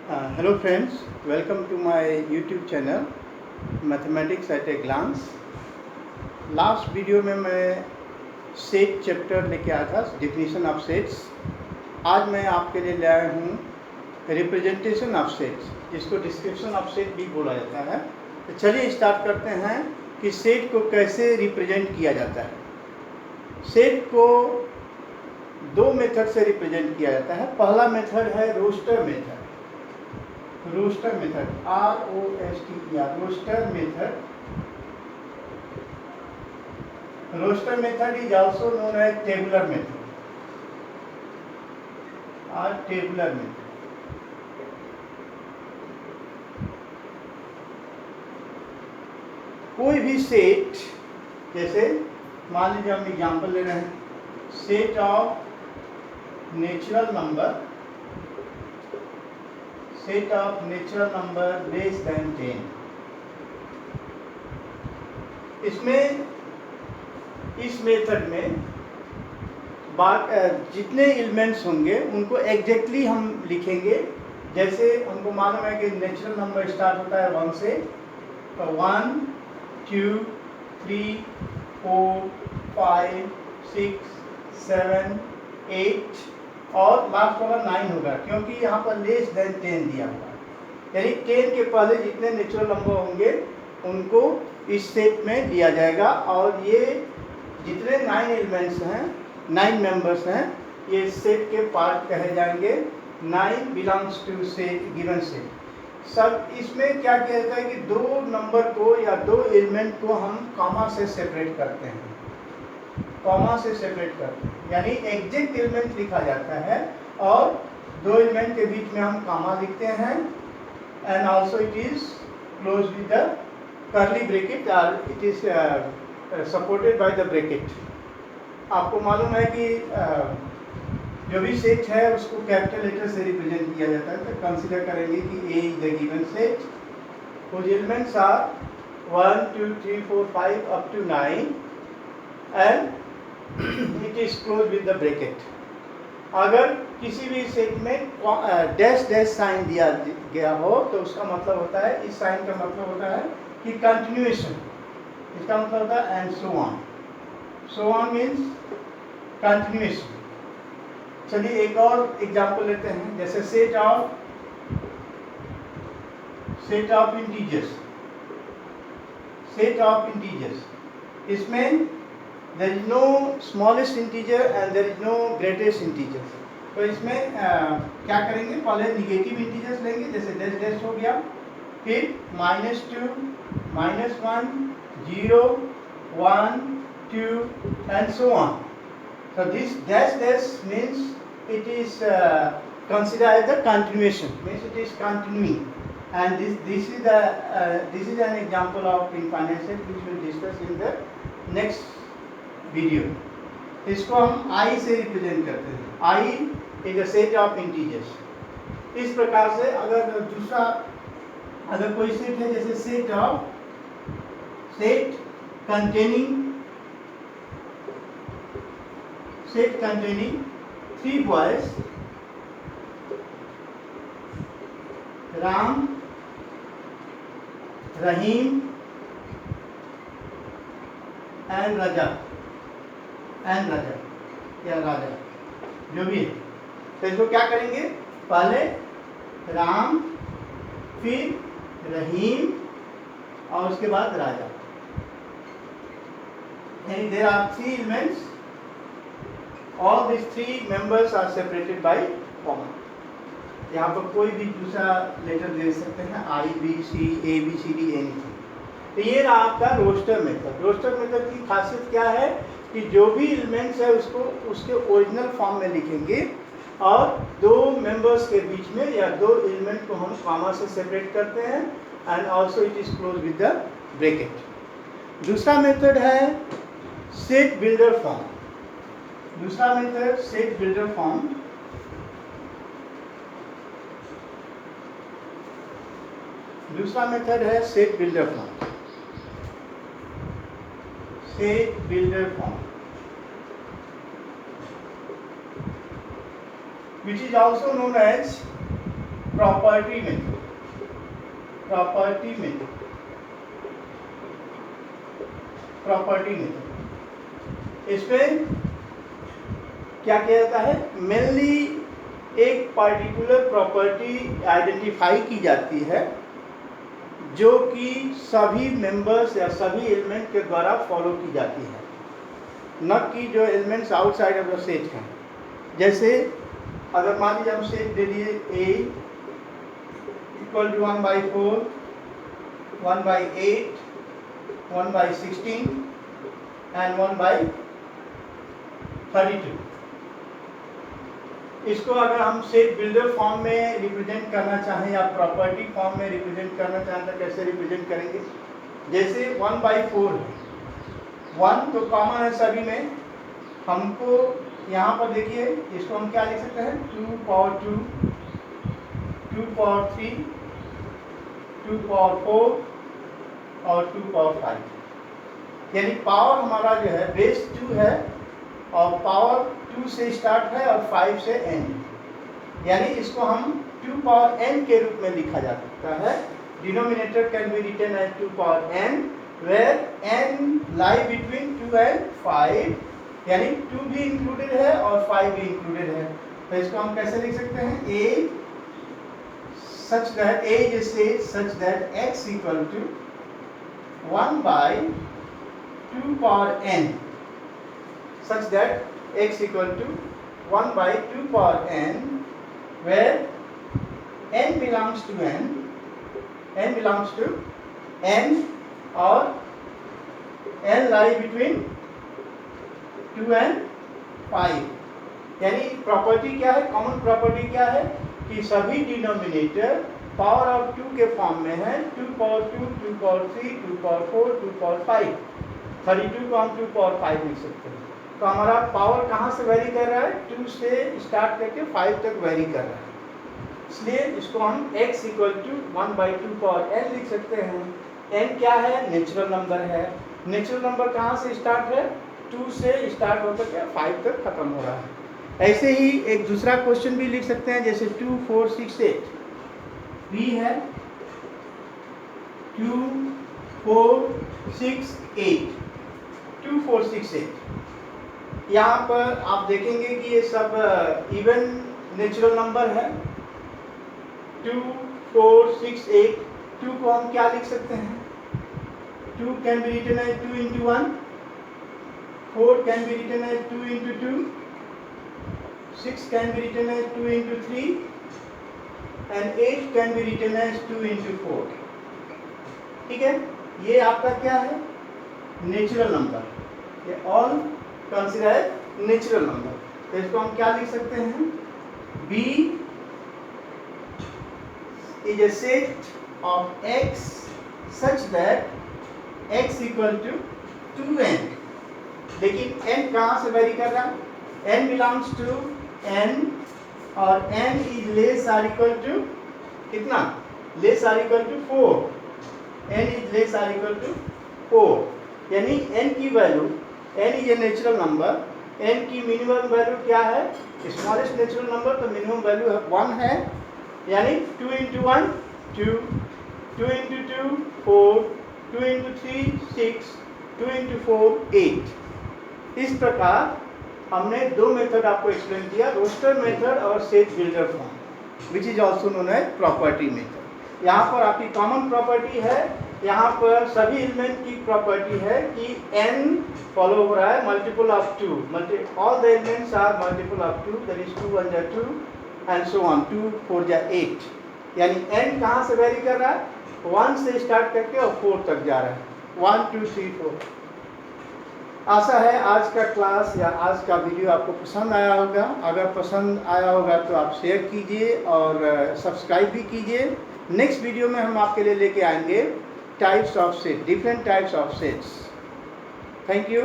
Hello friends, welcome to my YouTube channel Mathematics at a Glance। Last video में मैं set chapter लेके आया था, डेफिनेशन ऑफ सेट्स। आज मैं आपके लिए ले आया हूँ रिप्रेजेंटेशन ऑफ सेट्स, जिसको डिस्क्रिप्शन ऑफ सेट भी बोला जाता है। तो चलिए स्टार्ट करते हैं कि सेट को कैसे रिप्रेजेंट किया जाता है। सेट को दो मेथड से रिप्रेजेंट किया जाता है। पहला मेथड है roster method. Roster method ROSTER roster method. Roster method is also known as tabular method और टेबुलर मेथड। कोई भी सेट, जैसे मान लीजिए हम एग्जांपल ले रहे हैं, set of natural number, set of natural number less than 10। इसमें इस मेथड में जितने एलिमेंट्स होंगे उनको एग्जैक्टली हम लिखेंगे। जैसे हमको मालूम है कि नेचुरल नंबर स्टार्ट होता है 1 से, तो 1 2 3 4 5 6 7 8 और लास्ट वाला 9 होगा, क्योंकि यहाँ पर लेस देन 10 दिया हुआ है। यानी 10 के पहले जितने नेचुरल नंबर होंगे उनको इस सेट में लिया जाएगा। और ये जितने 9 एलिमेंट्स हैं, 9 मेंबर्स हैं, ये सेट के पार्ट कहे जाएंगे। 9 belongs to set, given set. सब इसमें क्या किया जाता है कि दो नंबर को या दो एलिमेंट को हम कॉमा से सेपरेट करते हैं। कॉमा से सेपरेट करते हैं यानी एग्जैक्ट एलिमेंट लिखा जाता है और दो एलिमेंट के बीच में हम कॉमा लिखते हैं। And also it is close with the curly bracket और it is supported by the bracket. आपको मालूम है कि जो भी सेट है उसको कैपिटल लेटर से रिप्रेजेंट किया जाता है। तो कंसीडर करेंगे कि A is the given set, whose elements are 1 2 3 4 5 up to 9 and it is closed with the bracket। अगर किसी भी सेट में डैश डैश साइन दिया गया हो तो उसका मतलब होता है, इस साइन का मतलब होता है कि कंटिन्यूएशन। इसका मतलब होता है and so on. So on means continuation. चलिए एक और एग्जांपल लेते हैं, जैसे set of integers. Set of integers, इसमें there is no smallest integer and there is no greatest integer। तो इसमें क्या करेंगे, पहले निगेटिव इंटीजर्स लेंगे, जैसे डैश डैश हो गया, फिर -2 -1 0 1 2 and so on। So this dash dash means it is considered as the continuation, means it is continuing। And this is an example of infinite set which we will discuss in the next video. इसको हम I से represent करते हैं। I is a set of integers. इस प्रकार से अगर कोई सेट है, जैसे set containing 3 boys, Ram, Rahim and Raja या राजा, जो भी है। तो इसको क्या करेंगे, पहले राम, फिर रहीम और उसके बाद राजा। यानी there are 3 elements, all this 3 members are separated by comma. यहाँ पर कोई भी दूसरा लेटर दे सकते हैं, I B C A B C D anything. तो ये रहा आपका रोस्टर मेथड। रोस्टर मेथड की खासियत क्या है कि जो भी एलिमेंट्स है उसको उसके ओरिजिनल फॉर्म में लिखेंगे और दो मेंबर्स के बीच में या दो एलिमेंट को हम कॉमा से सेपरेट करते हैं। And also it is close with the bracket. दूसरा मेथड है सेट बिल्डर फॉर्म। दूसरा मेथड सेट बिल्डर फॉर्म। दूसरा मेथड है set builder form. Set builder form which is also known as property method, property method, property method. इसमें क्या किया जाता है, मेनली एक पार्टिकुलर प्रॉपर्टी आइडेंटिफाई की जाती है जो कि सभी मेंबर्स या सभी एलिमेंट के द्वारा फॉलो की जाती है, न कि जो elements outside of the set हैं। जैसे अगर मान लीजिए हम सेट दे दिए A इक्वल टू 1/4, 1/8, 1/16 एंड 1/32। इसको अगर हम सेट बिल्डर फॉर्म में रिप्रेजेंट करना चाहें या प्रॉपर्टी फॉर्म में रिप्रेजेंट करना चाहें तो कैसे रिप्रेजेंट करेंगे? जैसे 1/4 है, 1 तो कॉमन है सभी में, हमको यहाँ पर देखिए इसको हम क्या लिख सकते हैं, 2 पावर 2, 2 पावर 3, 2 पावर 4 और 2 पावर 5। यानी पावर हमारा जो है बेस 2 है और पावर 2 से स्टार्ट है और 5 से n, यानी इसको हम 2 पावर n के रूप में लिखा जा सकता है। Denominator can be written as 2 power n where n lie between 2 and 5, यानी 2 भी इंक्लूडेड है और 5 भी इंक्लूडेड है। तो इसको हम कैसे लिख सकते हैं, a such that a is such that x equal to 1/2 power n, such that x equal to 1/2 power n where n belongs to n, n belongs to n और n lie between 2 and 5। यानी property क्या है, common property क्या है कि सभी denominator power of 2 के form में है, 2 पावर 2, 2 पावर 3, 2 पावर 4, 2 पावर 5। 32 को हम 2 पावर 5 लिख सकते हैं। तो हमारा पावर कहाँ से वेरी कर रहा है, 2 से स्टार्ट करके 5 तक वेरी कर रहा है, इसलिए इसको हम x equal to 1/2 power n लिख सकते हैं। n क्या है, नेचुरल नंबर है। नेचुरल नंबर कहाँ से स्टार्ट है, 2 से स्टार्ट होकर के 5 तक खत्म हो रहा है। ऐसे ही एक दूसरा क्वेश्चन भी लिख सकते हैं, जैसे 2 4 6 8 b है 2 4 6 8 2 4 6 8। यहाँ पर आप देखेंगे कि ये सब इवन नेचुरल नंबर है। 2 4 6 8, 2 को हम क्या लिख सकते हैं, 2 can be written as 2 into 1, 4 can be written as 2 into 2, 6 can be written as 2 into 3 and 8 can be written as 2 into 4। ठीक है, ये आपका क्या है, नेचुरल नंबर, ये ऑल कंसीडर नेचुरल नंबर। तो इसको हम क्या लिख सकते हैं, b is a set of x such that x equal to 2n। लेकिन n कहाँ से वेरी कर रहा है, n belongs to n और n is less or equal to कितना, less or equal to 4, n is less or equal to 4, यानी n की value, n is a natural number, n की मिनिमम वैल्यू क्या है, स्मॉलेस्ट नेचुरल नंबर, तो minimum value 1 है, यानी 2 into 1 2, 2 into 2 4, 2 into 3 6, 2 into 4 8। इस प्रकार हमने दो मेथड आपको एक्सप्लेन किया, रोस्टर मेथड और set builder form, which is also known as property method. यहाँ पर आपकी कॉमन प्रॉपर्टी है, यहाँ पर सभी एलिमेंट की प्रॉपर्टी है कि n फॉलो हो रहा है multiple of 2, all the elements are multiple of 2, that is 2 1 जा 2 एंड सो ऑन, 2 4 जा 8। यानी n कहाँ से वेरी कर रहा है, 1 से स्टार्ट करके और 4 तक जा रहा है, 1 2 3 4। आशा है आज का क्लास या आज का वीडियो आपको पसंद आया होगा। अगर पसंद आया होगा तो आप शेयर कीजिए और सब्सक्राइब भी कीजिए। नेक्स्ट वीडियो में हम आपके लिए लेके आएंगे types of set, different types of sets. Thank you.